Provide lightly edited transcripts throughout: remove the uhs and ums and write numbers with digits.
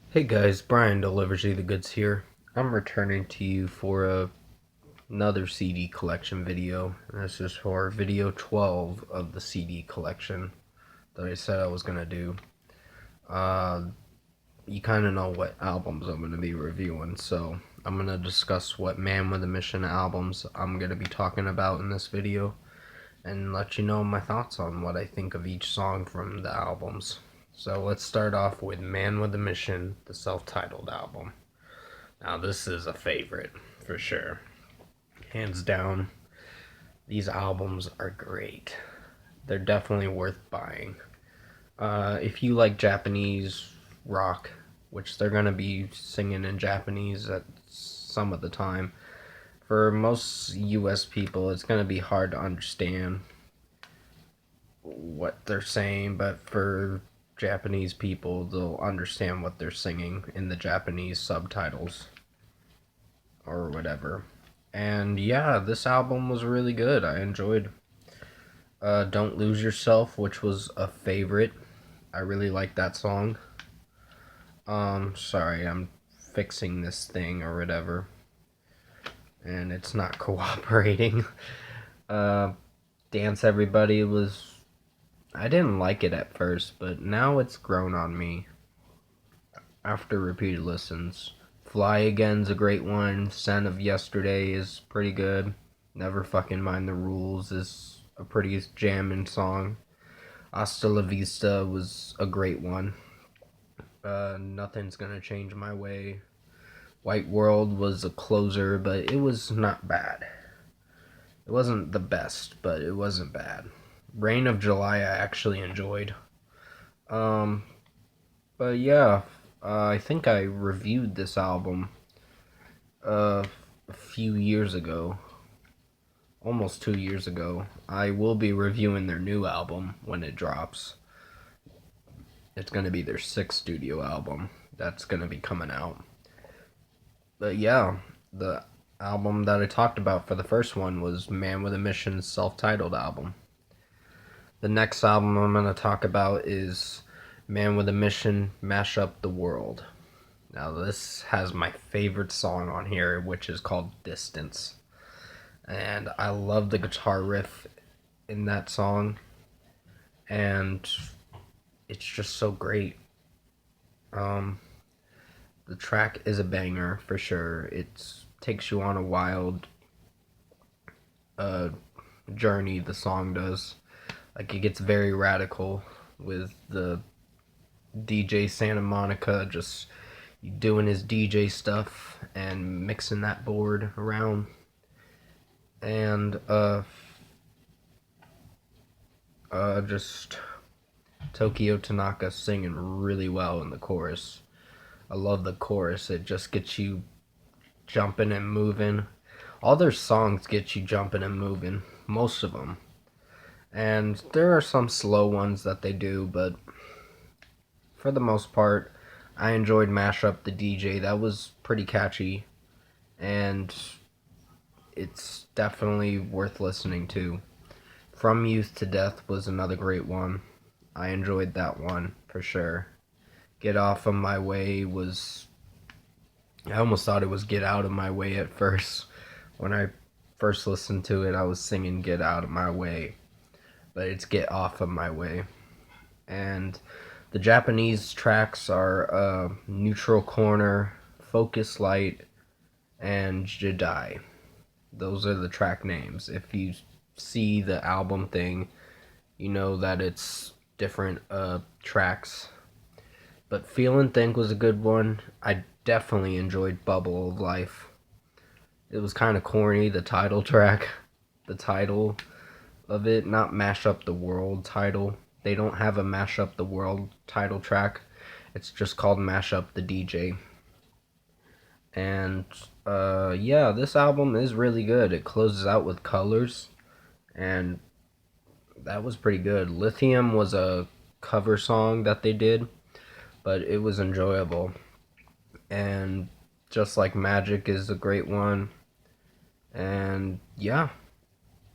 Hey guys, Brian delivers you the goods here. I'm returning to you for another CD collection video. This is for video 12 of the CD collection that I said I was gonna do. Uh, you kind of know what albums I'm gonna be reviewing, so I'm gonna discuss what Man with a Mission albums I'm gonna be talking about in this video, and let you know my thoughts on what I think of each song from the albums. So let's start off with Man with a Mission, the self-titled album. Now, this is a favorite for sure. Hands down, these albums are great. They're definitely worth buying. If you like Japanese rock, which they're going to be singing in Japanese at some of the time, for most US people, it's going to be hard to understand what they're saying, but for Japanese people, they'll understand what they're singing in the Japanese subtitles or whatever. And yeah, this album was really good. I enjoyed Don't Lose Yourself, which was a favorite. I really like that song. Sorry, I'm fixing this thing or whatever, and it's not cooperating. uh, Dance Everybody was. I didn't like it at first, but now it's grown on me after repeated listens. Fly Again's a great one. Scent of Yesterday is pretty good. Never Fucking Mind the Rules is a pretty jamming song. Hasta La Vista was a great one. Nothing's Gonna Change My Way. White World was a closer, but it was not bad. It wasn't the best, but it wasn't bad. Rain of July I actually enjoyed. Um, but yeah, I think I reviewed this album a few years ago, almost 2 years ago. I will be reviewing their new album when it drops. It's going to be their sixth studio album that's going to be coming out. But yeah, the album that I talked about for the first one was Man with a Mission's self-titled album. The next album I'm going to talk about is Man with a Mission, Mash Up the World. Now this has my favorite song on here, which is called Distance. And I love the guitar riff in that song, and it's just so great. Um, the track is a banger for sure. It takes you on a wild uh, journey. The song does. Like, it gets very radical with the DJ Santa Monica just doing his DJ stuff and mixing that board around, and just Tokyo Tanaka singing really well in the chorus. I love the chorus. It just gets you jumping and moving. All their songs get you jumping and moving, most of them. And there are some slow ones that they do, but for the most part, I enjoyed Mash Up the DJ. That was pretty catchy, and it's definitely worth listening to. From Youth to Death was another great one. I enjoyed that one for sure. Get Off of My Way was. I almost thought it was Get Out of My Way at first. When I first listened to it, I was singing Get Out of My Way, but it's Get Off of My Way. And the Japanese tracks are Neutral Corner, Focus Light, and Jedi. Those are the track names. If you see the album thing, you know that it's different tracks. But Feel and Think was a good one. I definitely enjoyed Bubble of Life. It was kind of corny, the title track. The title of it, not Mash Up the World title. They don't have a Mash Up the World title track. It's just called Mash Up the DJ. And yeah, this album is really good. It closes out with Colors, and that was pretty good. Lithium was a cover song that they did, but it was enjoyable. And Just Like Magic is a great one. And yeah,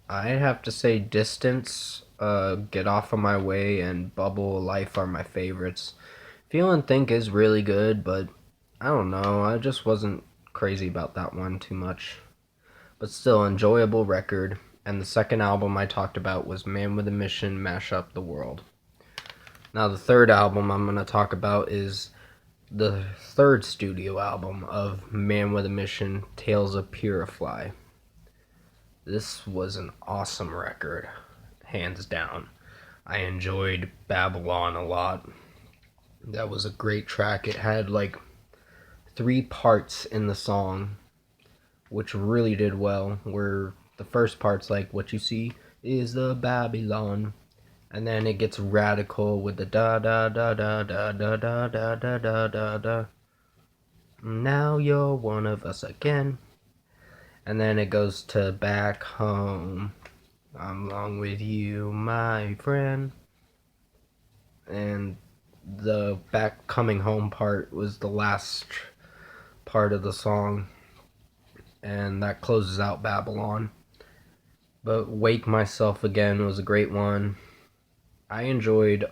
I have to say Distance, Get Off of My Way, and Bubble Life are my favorites. Feel and Think is really good, but I don't know. I just wasn't crazy about that one too much. But still, enjoyable record. And the second album I talked about was Man with a Mission, Mash Up the World. Now, the third album I'm going to talk about is the third studio album of Man with a Mission, Tales of Purify. This was an awesome record, hands down. I enjoyed Babylon a lot. That was a great track. It had like 3 parts in the song, which really did well. Where the first part's like, what you see is the Babylon. And then it gets radical with the da da da da da da da da da da da da. Now you're one of us again. And then it goes to back home. I'm along with you, my friend. And the back coming home part was the last part of the song. And that closes out Babylon. But Wake Myself Again was a great one. I enjoyed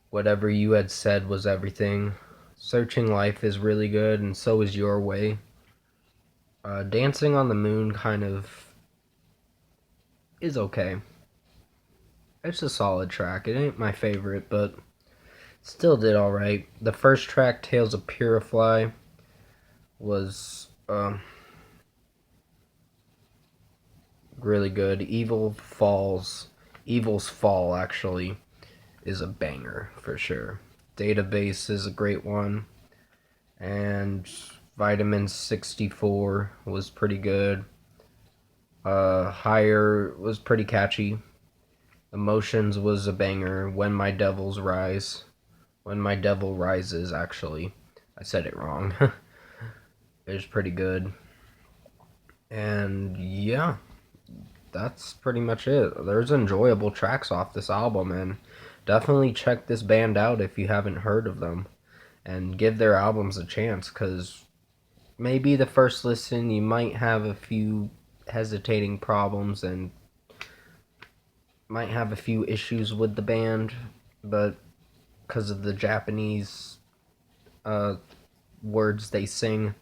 Whatever You Had Said Was Everything. Searching Life is really good, and so is Your Way. Dancing on the Moon kind of is okay. It's a solid track. It ain't my favorite, but still did alright. The first track, Tales of Purify, was really good. Evil's Fall actually is a banger for sure. Database is a great one, and Vitamin 64 was pretty good. Higher was pretty catchy. Emotions was a banger. When My Devil Rises, actually. I said it wrong. It was pretty good. And yeah, that's pretty much it. There's enjoyable tracks off this album, and definitely check this band out if you haven't heard of them. And give their albums a chance, because maybe the first listen you might have a few hesitating problems and might have a few issues with the band, but because of the Japanese words they sing,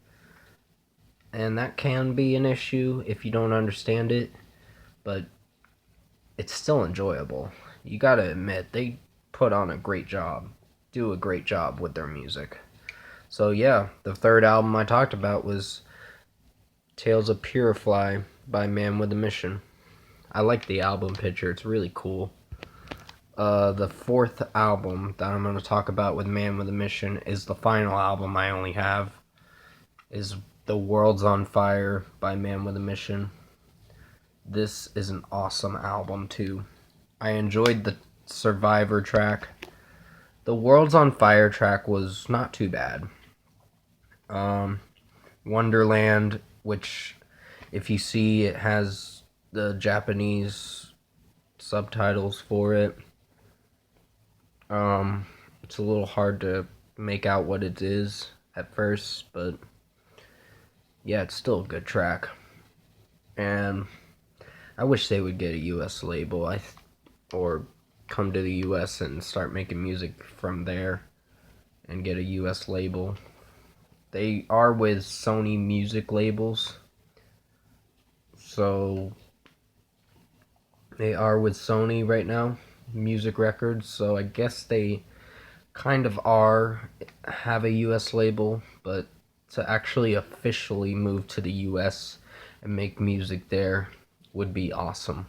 and that can be an issue if you don't understand it, but it's still enjoyable. You gotta admit, they put on a great job, do a great job with their music. So yeah, the third album I talked about was Tales of Purify by Man with a Mission. I like the album picture, it's really cool. The fourth album that I'm going to talk about with Man with a Mission is the final album I only have, is The World's on Fire by Man with a Mission. This is an awesome album too. I enjoyed the Survivor track. The World's on Fire track was not too bad. Wonderland, which if you see, it has the Japanese subtitles for it. It's a little hard to make out what it is at first, but yeah, it's still a good track. And I wish they would get a US label, or come to the US and start making music from there and get a US label. They are with Sony Music Labels. So they are with Sony right now, Music Records, so I guess they kind of have a US label, but to actually officially move to the US and make music there would be awesome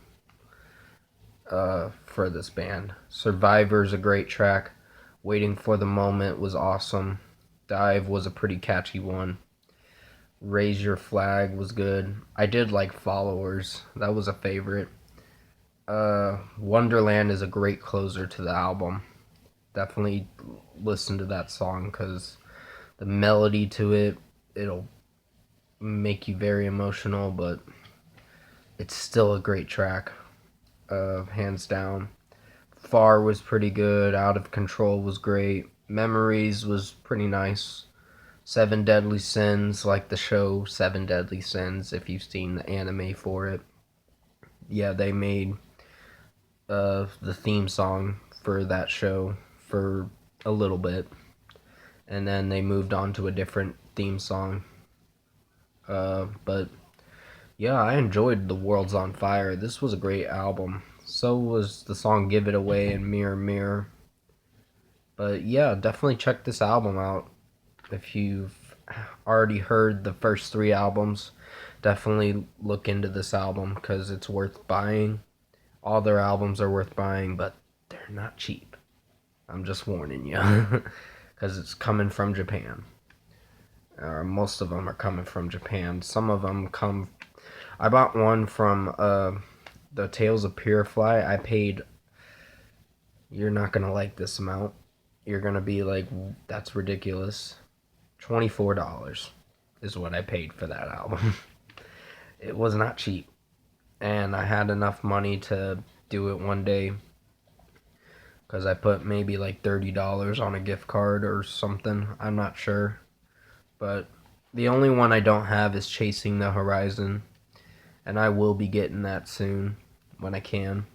for this band. Survivor's a great track. Waiting for the Moment was awesome. Dive was a pretty catchy one. Raise Your Flag was good. I did like Followers. That was a favorite. Wonderland is a great closer to the album. Definitely listen to that song, because the melody to it'll make you very emotional, but it's still a great track, hands down. Far was pretty good. Out of Control was great. Memories was pretty nice. Seven Deadly Sins, like the show Seven Deadly Sins, if you've seen the anime for it. Yeah, they made the theme song for that show for a little bit, and then they moved on to a different theme song. But yeah, I enjoyed The World's on Fire. This was a great album. So was the song Give It Away and Mirror Mirror. But yeah, definitely check this album out. If you've already heard the first three albums, definitely look into this album because it's worth buying. All their albums are worth buying, but they're not cheap. I'm just warning you because it's coming from Japan. Most of them are coming from Japan. Some of them come. I bought one from the Tales of Purefly. I paid. You're not gonna like this amount. You're gonna be like, that's ridiculous. $24 is what I paid for that album. It was not cheap, and I had enough money to do it one day because I put maybe like $30 on a gift card or something. I'm not sure, but the only one I don't have is Chasing the Horizon, and I will be getting that soon when I can.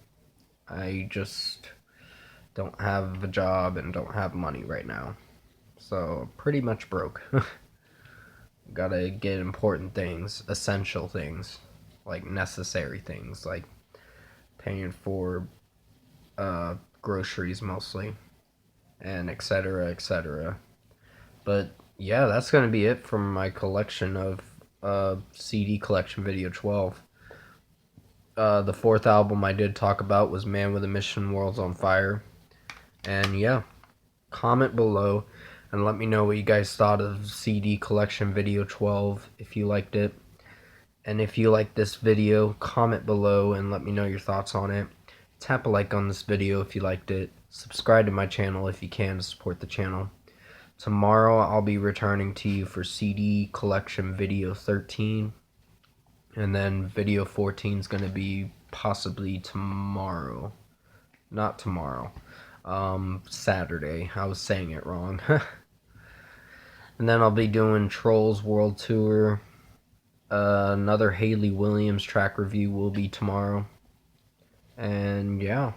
I just don't have a job and don't have money right now, so pretty much broke. Gotta get important things, essential things, like necessary things, like paying for groceries mostly, and etc. etc. But yeah, that's gonna be it from my collection of CD collection video 12. The fourth album I did talk about was Man with a Mission, World's on Fire. And yeah, comment below and let me know what you guys thought of CD collection video 12, if you liked it. And if you like this video, comment below and let me know your thoughts on it. Tap a like on this video if you liked it. Subscribe to my channel if you can to support the channel. Tomorrow I'll be returning to you for CD collection video 13. And then video 14 is going to be possibly tomorrow. Not tomorrow. Saturday. I was saying it wrong. And then I'll be doing Trolls World Tour. Another Hayley Williams track review will be tomorrow. And yeah,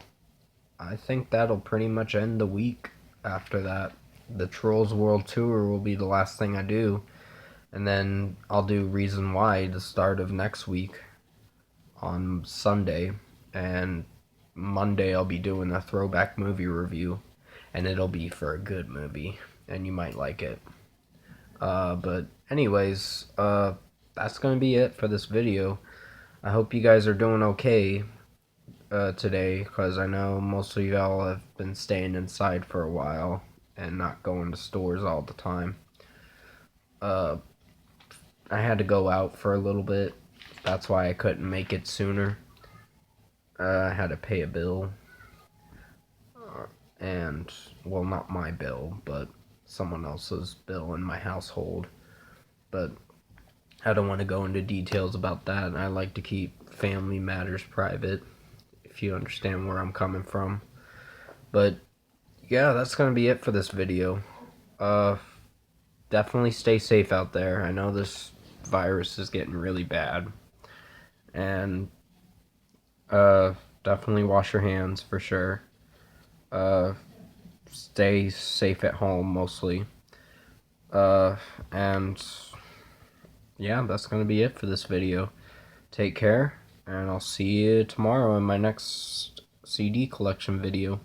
I think that'll pretty much end the week after that. The Trolls World Tour will be the last thing I do. And then I'll do Reason Why the start of next week on Sunday. And Monday I'll be doing a throwback movie review. And it'll be for a good movie. And you might like it. But anyways, that's going to be it for this video. I hope you guys are doing okay today, because I know most of y'all have been staying inside for a while and not going to stores all the time. I had to go out for a little bit. That's why I couldn't make it sooner. I had to pay a bill. And, well, not my bill, but someone else's bill in my household. But I don't want to go into details about that. I like to keep family matters private, if you understand where I'm coming from. But yeah, that's going to be it for this video. Definitely stay safe out there. I know this virus is getting really bad. And definitely wash your hands for sure. Stay safe at home mostly. And yeah, that's going to be it for this video. Take care, and I'll see you tomorrow in my next CD collection video.